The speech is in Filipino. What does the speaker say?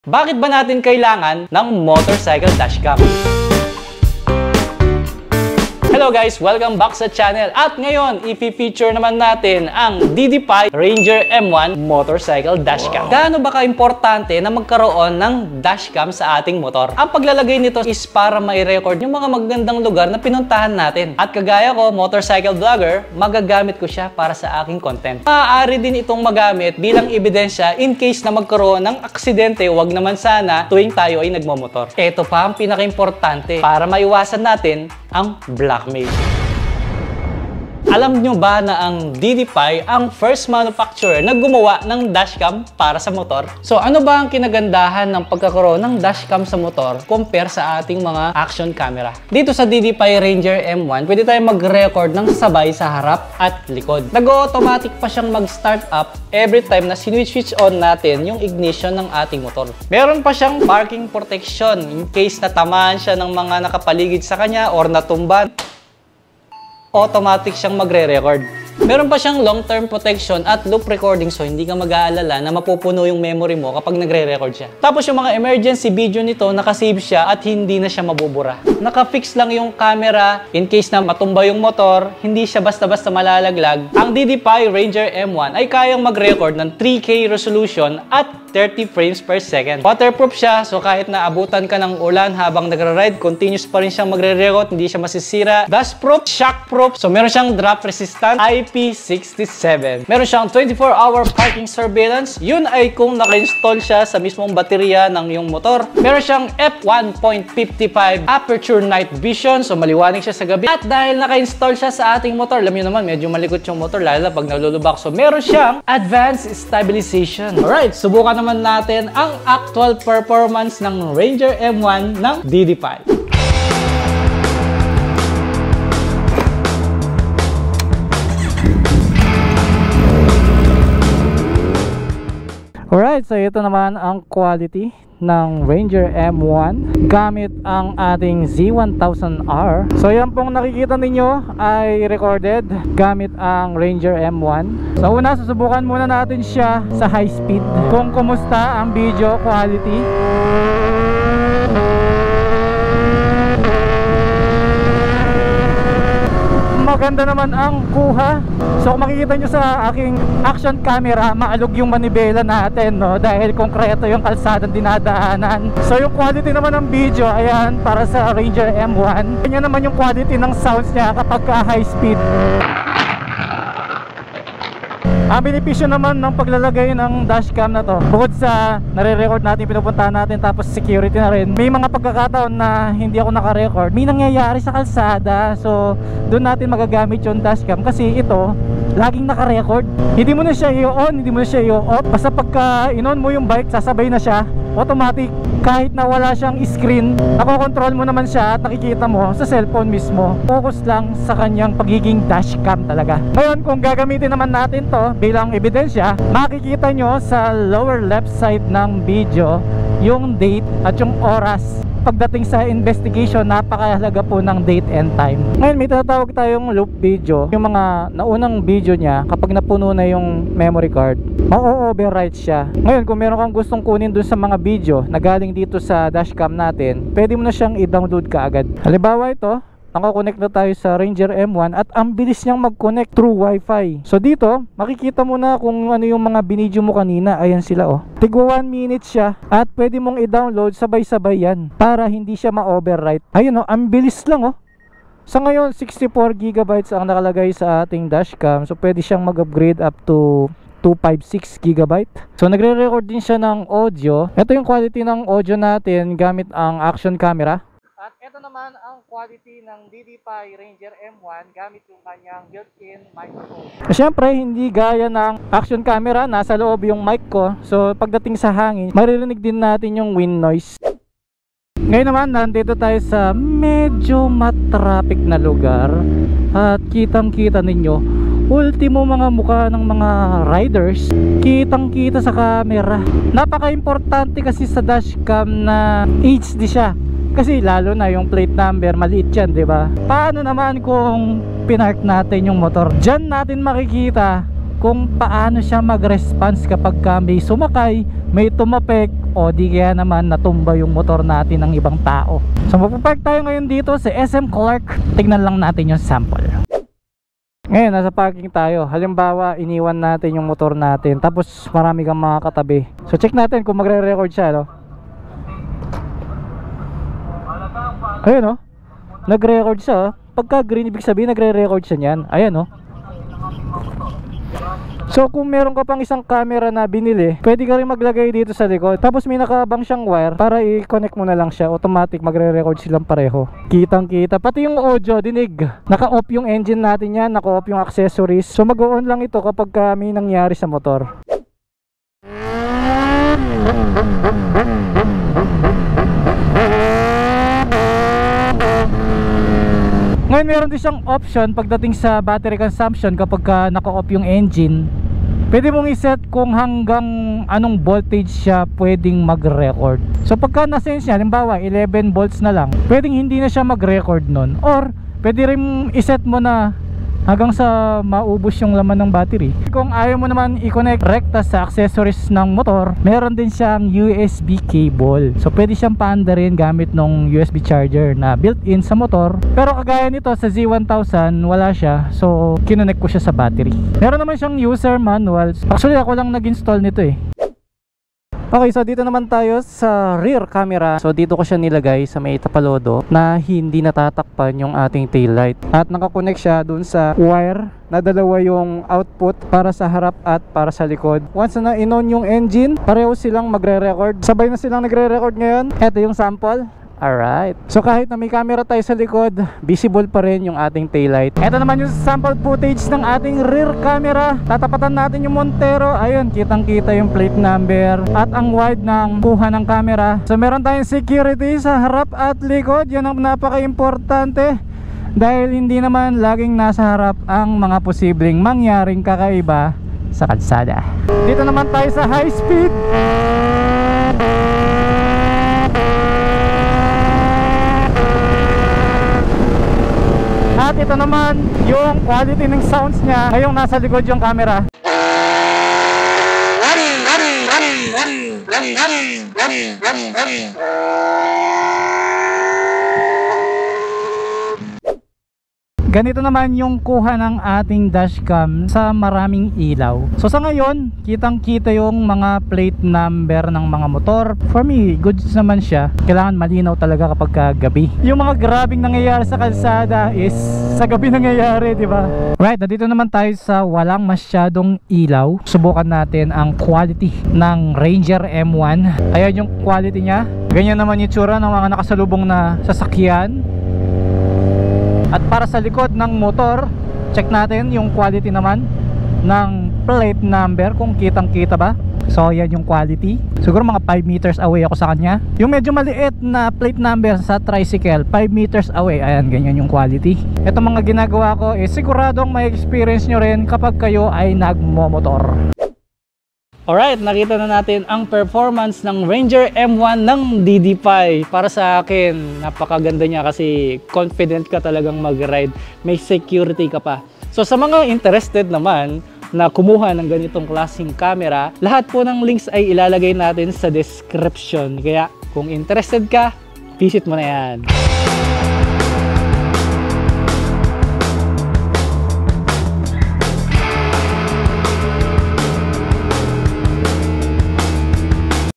Bakit ba natin kailangan ng motorcycle dashcam? Hello guys! Welcome back sa channel. At ngayon, i-feature naman natin ang DD5 Ranger M1 Motorcycle Dashcam. Gaano ba ka-importante na magkaroon ng dashcam sa ating motor? Ang paglalagay nito is para mai-record yung mga magandang lugar na pinuntahan natin. At kagaya ko, motorcycle vlogger, magagamit ko siya para sa aking content. Maaari din itong magamit bilang ebidensya in case na magkaroon ng aksidente, wag naman sana tuwing tayo ay nagmomotor. Ito pa ang pinaka-importante para maiwasan natin ang blackmail. Alam nyo ba na ang DD5 ang first manufacturer na gumawa ng dashcam para sa motor? So ano ba ang kinagandahan ng pagkakaroon ng dashcam sa motor compare sa ating mga action camera? Dito sa DD5 Ranger M1, pwede tayo mag-record ng sabay sa harap at likod. Nag-automatic pa siyang mag-start up every time na switch on natin yung ignition ng ating motor. Meron pa siyang parking protection in case na tamaan siya ng mga nakapaligid sa kanya or natumba. Automatic siyang magre-record. Meron pa siyang long-term protection at loop recording, so hindi ka mag-aalala na mapupuno yung memory mo kapag nagre-record siya. Tapos yung mga emergency video nito, nakasave siya at hindi na siya mabubura. Naka-fix lang yung camera in case na matumba yung motor, hindi siya basta-basta malalaglag. Ang DD5 Ranger M1 ay kayang mag-record ng 3K resolution at 30 frames per second. Waterproof siya, so kahit na abutan ka ng ulan habang nagra-ride, continuous pa rin siyang magre-record, hindi siya masisira. Dustproof, shockproof, so meron siyang drop resistant, IP67. Meron siyang 24-hour parking surveillance, yun ay kung naka-install siya sa mismong baterya ng iyong motor. Meron siyang f1.55 aperture night vision, so maliwanag siya sa gabi. At dahil naka-install siya sa ating motor, alam niyo naman, medyo malikot yung motor, lalo na pag nalulubak. So meron siyang advanced stabilization. Alright, subukan naman natin ang actual performance ng Ranger M1 ng DD5. Alright, so ito naman ang quality ng Ranger M1 gamit ang ating Z1000R. So yan pong nakikita ninyo ay recorded gamit ang Ranger M1. So una, susubukan muna natin siya sa high speed kung kumusta ang video quality. Maganda naman ang kuha. So kung makikita nyo sa aking action camera, maalog yung manibela natin, no? Dahil konkreto yung kalsadang dinadaanan. So yung quality naman ng video, ayan, para sa Ranger M1. Ganyan naman yung quality ng sounds niya kapag high speed. Ang benepisyo naman ng paglalagay ng dashcam na to, bukod sa nare-record natin, pinupuntahan natin, tapos security na rin, may mga pagkakataon na hindi ako naka-record, may nangyayari sa kalsada. So doon natin magagamit yung dashcam kasi ito laging naka-record. Hindi mo na siya i-on, hindi mo na siya i-off. Basta pagka in-on mo yung bike, sasabay na siya automatic. Kahit na wala siyang screen, nakokontrol mo naman siya at nakikita mo sa cellphone mismo. Focus lang sa kanyang pagiging dashcam talaga. Ngayon, kung gagamitin naman natin to bilang ebidensya, makikita nyo sa lower left side ng video yung date at yung oras. Pagdating sa investigation, napakahalaga po ng date and time. Ngayon, may tinatawag tayong loop video. Yung mga naunang video niya, kapag napuno na yung memory card, ma-overwrite siya. Ngayon, kung meron kang gustong kunin dun sa mga video na galing dito sa dashcam natin, pwede mo na siyang i-download kaagad. Halimbawa ito, nakakonect na tayo sa Ranger M1 at ang bilis niyang mag-connect through Wi-Fi. So dito, makikita mo na kung ano yung mga binidyo mo kanina. Ayan sila, oh. Tigwa 1 minute siya at pwede mong i-download sabay-sabay yan para hindi siya ma-overwrite. Ayun, oh, ang bilis lang, oh. Sa ngayon, 64 GB ang nakalagay sa ating dashcam. So pwede siyang mag-upgrade up to 256 GB. So nagre-record din siya ng audio. Ito yung quality ng audio natin gamit ang action camera. At ito naman ang quality ng DD5 Ranger M1 gamit yung kanyang built-in microphone. Siyempre, hindi gaya ng action camera, nasa loob yung mic ko. So pagdating sa hangin, maririnig din natin yung wind noise. Ngayon naman, nandito tayo sa medyo matraffic na lugar. At kitang-kita ninyo, ultimo mga mukha ng mga riders, kitang-kita sa camera. Napaka-importante kasi sa dashcam na HD siya. Kasi lalo na yung plate number, maliit yan, di ba? Paano naman kung pinark natin yung motor? Diyan natin makikita kung paano siya mag-response kapag may sumakay, may tumapek, o di kaya naman natumba yung motor natin ng ibang tao. So magpapark tayo ngayon dito sa SM Clark. Tignan lang natin yung sample. Ngayon nasa parking tayo. Halimbawa iniwan natin yung motor natin, tapos marami kang mga katabi. So check natin kung magre-record siya, no? Ayun, no? Nagre-record siya. Pagka green, ibig sabihin nagre-record siya niyan. Ayan, no? So kung meron ka pang isang camera na binili, pwede ka rin maglagay dito sa likod. Tapos may nakabang siyang wire para i-connect mo na lang siya. Automatic magre-record silang pareho. Kitang kita. Pati yung audio, dinig. Naka-off yung engine natin yan, naka-off yung accessories. So mag-on lang ito kapag may nangyari sa motor. Ngayon meron din siyang option pagdating sa battery consumption. Kapag naka-off yung engine, pwede mong iset kung hanggang anong voltage siya pwedeng mag-record. So pagka na-sense niya, halimbawa 11 volts na lang, pwedeng hindi na siya mag-record nun. Or pwede rin iset mo na hanggang sa maubos yung laman ng battery. Kung ayaw mo naman i-connect rekta sa accessories ng motor, meron din siyang USB cable. So pwede siyang paandarin gamit ng USB charger na built-in sa motor. Pero kagaya nito sa Z1000, wala siya. So kinonect ko siya sa battery. Meron naman siyang user manual. Actually ako lang nag-install nito eh. Okay, so dito naman tayo sa rear camera. So dito ko siya nilagay sa may tapalodo na hindi natatakpan yung ating taillight. At nakakonect siya dun sa wire na dalawa yung output para sa harap at para sa likod. Once na in-on yung engine, pareho silang magre-record. Sabay na silang nagre-record ngayon. Ito yung sample. Alright. So kahit na may camera tayo sa likod, visible pa rin yung ating taillight. Ito naman yung sample footage ng ating rear camera. Tatapatan natin yung Montero. Ayun, kitang kita yung plate number at ang wide ng kuha ng camera. So meron tayong security sa harap at likod. Yan ang napaka-importante, dahil hindi naman laging nasa harap ang mga posibleng mangyaring kakaiba sa kalsada. Dito naman tayo sa high speed. At ito naman yung quality ng sounds niya ngayong nasa likod yung camera. Ganito naman yung kuha ng ating dashcam sa maraming ilaw. So sa ngayon, kitang kita yung mga plate number ng mga motor. For me, goods naman siya. Kailangan malinaw talaga kapag gabi. Yung mga grabing nangyayari sa kalsada is sa gabi nangyayari, di ba? Right, nandito naman tayo sa walang masyadong ilaw. Subukan natin ang quality ng Ranger M1. Ayan yung quality niya. Ganyan naman yung tsura ng mga nakasalubong na sasakyan. At para sa likod ng motor, check natin yung quality naman ng plate number, kung kitang kita ba. So yan yung quality. Siguro mga 5 meters away ako sa kanya. Yung medyo maliit na plate number sa tricycle, 5 meters away. Ayan, ganyan yung quality. Ito mga ginagawa ko siguradong may experience nyo rin kapag kayo ay nagmomotor. Alright, nakita na natin ang performance ng Ranger M1 ng DD5. Para sa akin, napakaganda niya kasi confident ka talagang mag-ride. May security ka pa. So sa mga interested naman na kumuha ng ganitong klaseng camera, lahat po ng links ay ilalagay natin sa description. Kaya kung interested ka, visit mo na yan.